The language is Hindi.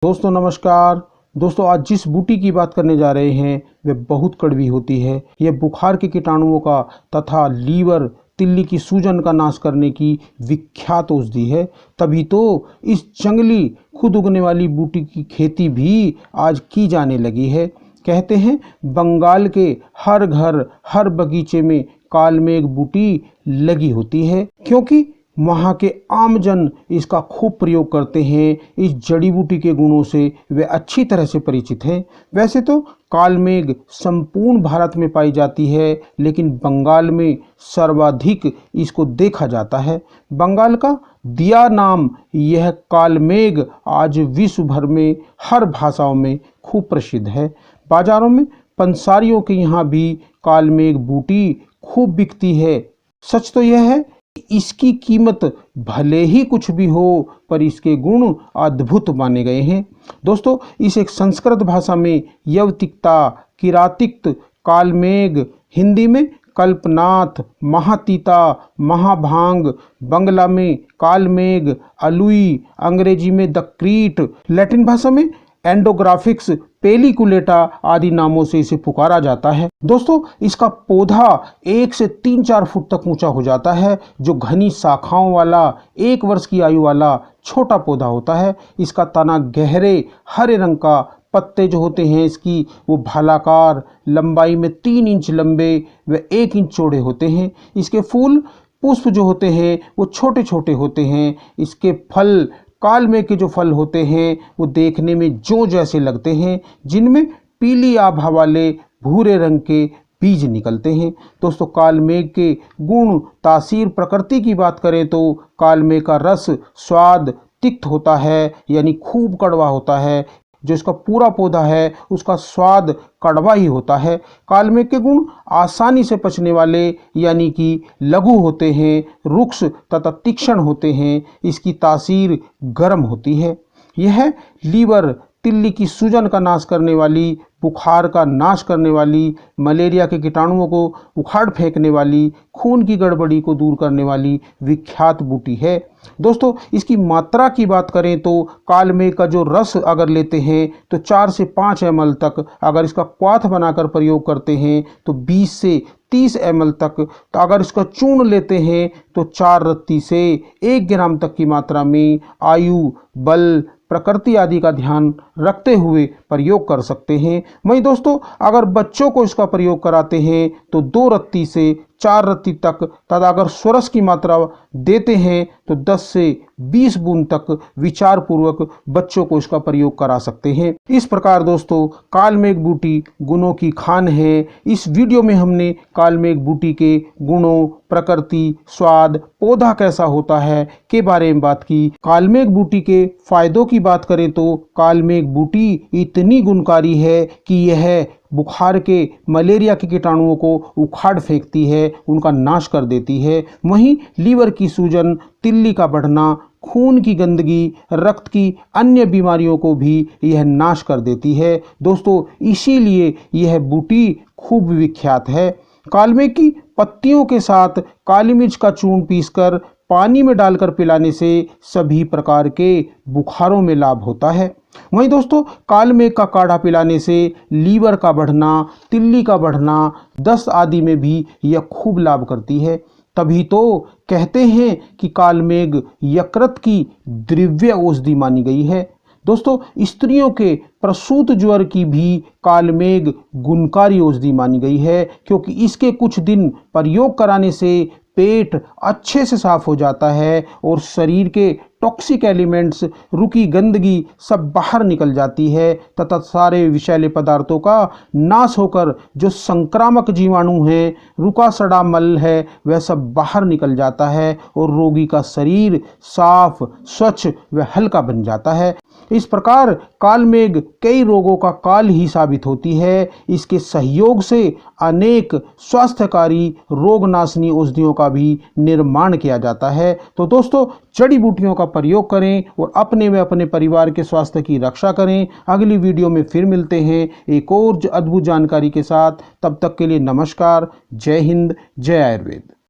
दोस्तों नमस्कार। दोस्तों आज जिस बूटी की बात करने जा रहे हैं वह बहुत कड़वी होती है। यह बुखार के कीटाणुओं का तथा लीवर तिल्ली की सूजन का नाश करने की विख्यात औषधि है। तभी तो इस जंगली खुद उगने वाली बूटी की खेती भी आज की जाने लगी है। कहते हैं बंगाल के हर घर हर बगीचे में कालमेघ बूटी लगी होती है, क्योंकि वहाँ के आमजन इसका खूब प्रयोग करते हैं। इस जड़ी बूटी के गुणों से वे अच्छी तरह से परिचित हैं। वैसे तो कालमेघ संपूर्ण भारत में पाई जाती है, लेकिन बंगाल में सर्वाधिक इसको देखा जाता है। बंगाल का दिया नाम यह कालमेघ आज विश्व भर में हर भाषाओं में खूब प्रसिद्ध है। बाजारों में पंसारियों के यहाँ भी कालमेघ बूटी खूब बिकती है। सच तो यह है इसकी कीमत भले ही कुछ भी हो, पर इसके गुण अद्भुत माने गए हैं। दोस्तों इस एक संस्कृत भाषा में यवतिकता, किरातिक्त, कालमेघ, हिंदी में कल्पनाथ, महातीता, महाभांग, बंगला में कालमेघ, अलुई, अंग्रेजी में द क्रीट, लैटिन भाषा में एंडोग्राफिक्स, पेलिकुलेटा आदि नामों से इसे पुकारा जाता है। दोस्तों इसका पौधा 1 से 3-4 फुट तक ऊंचा हो जाता है, जो घनी शाखाओं वाला 1 वर्ष की आयु वाला छोटा पौधा होता है। इसका तना गहरे हरे रंग का, पत्ते जो होते हैं इसकी वो भालाकार, लंबाई में 3 इंच लंबे व 1 इंच चौड़े होते हैं। इसके फूल पुष्प जो होते हैं वो छोटे छोटे होते हैं। इसके फल कालमेघ के जो फल होते हैं वो देखने में जौ जैसे लगते हैं, जिनमें पीली आभा वाले भूरे रंग के बीज निकलते हैं। दोस्तों कालमेघ के गुण तासीर प्रकृति की बात करें तो कालमेघ का रस स्वाद तिक्त होता है, यानी खूब कड़वा होता है। जो इसका पूरा पौधा है उसका स्वाद कड़वा ही होता है। कालमेघ के गुण आसानी से पचने वाले यानी कि लघु होते हैं, रुक्ष तथा तीक्ष्ण होते हैं। इसकी तासीर गर्म होती है। यह लीवर तिल्ली की सूजन का नाश करने वाली, बुखार का नाश करने वाली, मलेरिया के कीटाणुओं को उखाड़ फेंकने वाली, खून की गड़बड़ी को दूर करने वाली विख्यात बूटी है। दोस्तों इसकी मात्रा की बात करें तो कालमेघ का जो रस अगर लेते हैं तो 4 से 5 ml तक, अगर इसका क्वाथ बनाकर प्रयोग करते हैं तो 20 से 30 ml तक, तो अगर इसका चूर्ण लेते हैं तो 4 रत्ती से 1 ग्राम तक की मात्रा में आयु, बल, प्रकृति आदि का ध्यान रखते हुए प्रयोग कर सकते हैं। वहीं दोस्तों अगर बच्चों को इसका प्रयोग कराते हैं तो 2 रत्ती से 4 रत्ती तक, तथा अगर स्वरस की मात्रा देते हैं तो 10 से 20 बूंद तक विचार पूर्वक बच्चों को इसका प्रयोग करा सकते हैं। इस प्रकार दोस्तों कालमेघ बूटी गुणों की खान है। इस वीडियो में हमने कालमेघ बूटी के गुणों, प्रकृति, स्वाद, पौधा कैसा होता है के बारे में बात की। कालमेघ बूटी के फायदों की बात करें तो कालमेघ बूटी इतनी गुणकारी है कि यह बुखार के, मलेरिया के कीटाणुओं को उखाड़ फेंकती है, उनका नाश कर देती है। वहीं लीवर की सूजन, तिल्ली का बढ़ना, खून की गंदगी, रक्त की अन्य बीमारियों को भी यह नाश कर देती है। दोस्तों इसीलिए यह बूटी खूब विख्यात है। कालमेघ की पत्तियों के साथ काली मिर्च का चूर्ण पीसकर पानी में डालकर पिलाने से सभी प्रकार के बुखारों में लाभ होता है। वहीं दोस्तों कालमेघ का काढ़ा पिलाने से लीवर का बढ़ना, तिल्ली का बढ़ना, दस्त आदि में भी यह खूब लाभ करती है। तभी तो कहते हैं कि कालमेघ यकृत की दिव्य औषधि मानी गई है। दोस्तों स्त्रियों के प्रसूत ज्वर की भी कालमेघ गुणकारी औषधि मानी गई है, क्योंकि इसके कुछ दिन प्रयोग कराने से पेट अच्छे से साफ हो जाता है और शरीर के टॉक्सिक एलिमेंट्स, रुकी गंदगी सब बाहर निकल जाती है, तथा सारे विषैले पदार्थों का नाश होकर जो संक्रामक जीवाणु हैं, रुका सड़ा मल है, वह सब बाहर निकल जाता है और रोगी का शरीर साफ, स्वच्छ व हल्का बन जाता है। इस प्रकार कालमेघ कई रोगों का काल ही साबित होती है। इसके सहयोग से अनेक स्वास्थ्यकारी रोगनाशनी औषधियों का भी निर्माण किया जाता है। तो दोस्तों जड़ी बूटियों का प्रयोग करें और अपने व अपने परिवार के स्वास्थ्य की रक्षा करें। अगली वीडियो में फिर मिलते हैं एक और अद्भुत जानकारी के साथ। तब तक के लिए नमस्कार। जय हिंद, जय आयुर्वेद।